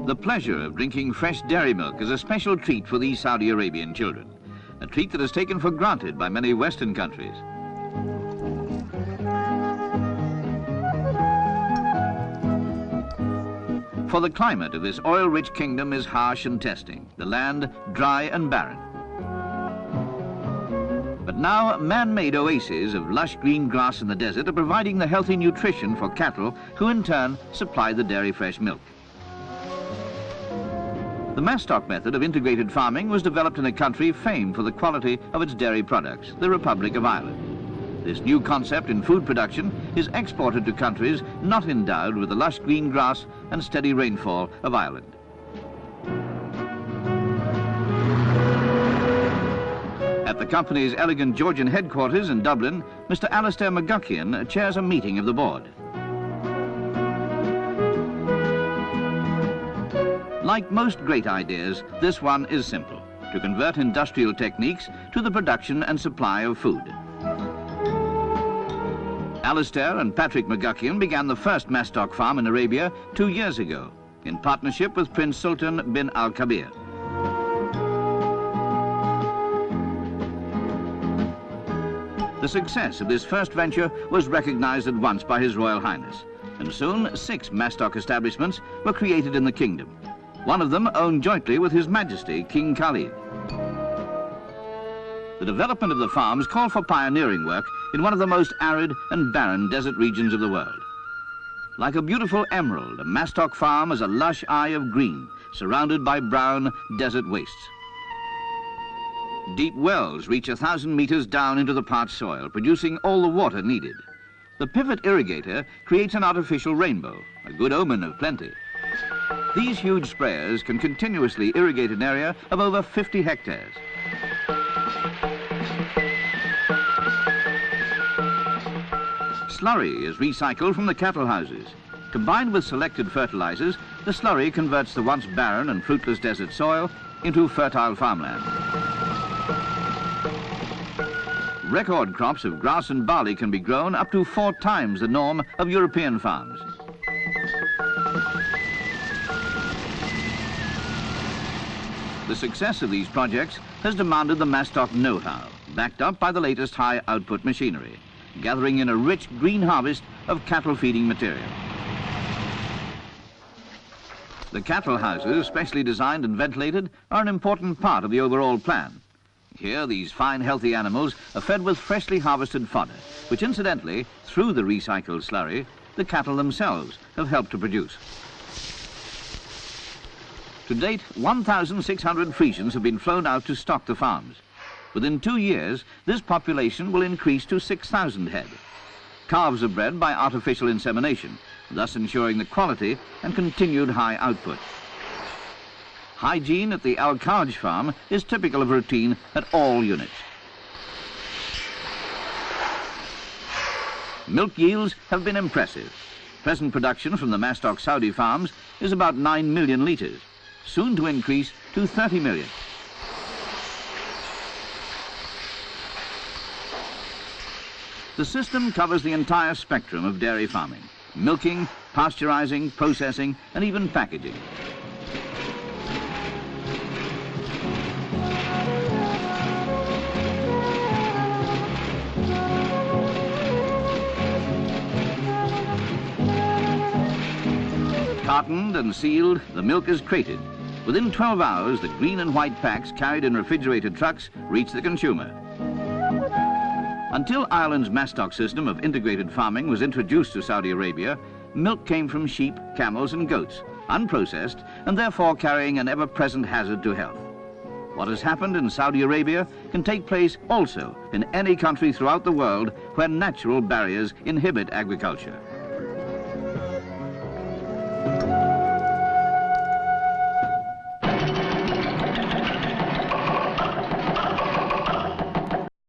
The pleasure of drinking fresh dairy milk is a special treat for these Saudi Arabian children, a treat that is taken for granted by many Western countries. For the climate of this oil-rich kingdom is harsh and testing, the land dry and barren. But now, man-made oases of lush green grass in the desert are providing the healthy nutrition for cattle, who in turn supply the dairy fresh milk. The mass-stock method of integrated farming was developed in a country famed for the quality of its dairy products, the Republic of Ireland. This new concept in food production is exported to countries not endowed with the lush green grass and steady rainfall of Ireland. At the company's elegant Georgian headquarters in Dublin, Mr. Alistair McGuckian chairs a meeting of the board. Like most great ideas, this one is simple: to convert industrial techniques to the production and supply of food. Alistair and Patrick McGuckian began the first mass-stock farm in Arabia 2 years ago, in partnership with Prince Sultan bin Al-Kabir. The success of this first venture was recognized at once by His Royal Highness, and soon 6 mass-stock establishments were created in the kingdom. One of them owned jointly with His Majesty, King Khalid. The development of the farms called for pioneering work in one of the most arid and barren desert regions of the world. Like a beautiful emerald, a mass-stock farm is a lush eye of green, surrounded by brown desert wastes. Deep wells reach 1,000 meters down into the parched soil, producing all the water needed. The pivot irrigator creates an artificial rainbow, a good omen of plenty. These huge sprayers can continuously irrigate an area of over 50 hectares. Slurry is recycled from the cattle houses. Combined with selected fertilizers, the slurry converts the once barren and fruitless desert soil into fertile farmland. Record crops of grass and barley can be grown, up to 4 times the norm of European farms. The success of these projects has demanded the mass-stock know-how, backed up by the latest high-output machinery, gathering in a rich green harvest of cattle-feeding material. The cattle houses, specially designed and ventilated, are an important part of the overall plan. Here, these fine, healthy animals are fed with freshly harvested fodder, which incidentally, through the recycled slurry, the cattle themselves have helped to produce. To date, 1,600 Frisians have been flown out to stock the farms. Within 2 years, this population will increase to 6,000 head. Calves are bred by artificial insemination, thus ensuring the quality and continued high output. Hygiene at the Al-Kharj farm is typical of routine at all units. Milk yields have been impressive. Present production from the mass-stock Saudi farms is about 9 million litres, soon to increase to 30 million. The system covers the entire spectrum of dairy farming: milking, pasteurizing, processing, and even packaging. Cartoned and sealed, the milk is crated. Within 12 hours, the green and white packs carried in refrigerated trucks reach the consumer. Until Ireland's mass-stock system of integrated farming was introduced to Saudi Arabia, milk came from sheep, camels and goats, unprocessed and therefore carrying an ever-present hazard to health. What has happened in Saudi Arabia can take place also in any country throughout the world where natural barriers inhibit agriculture.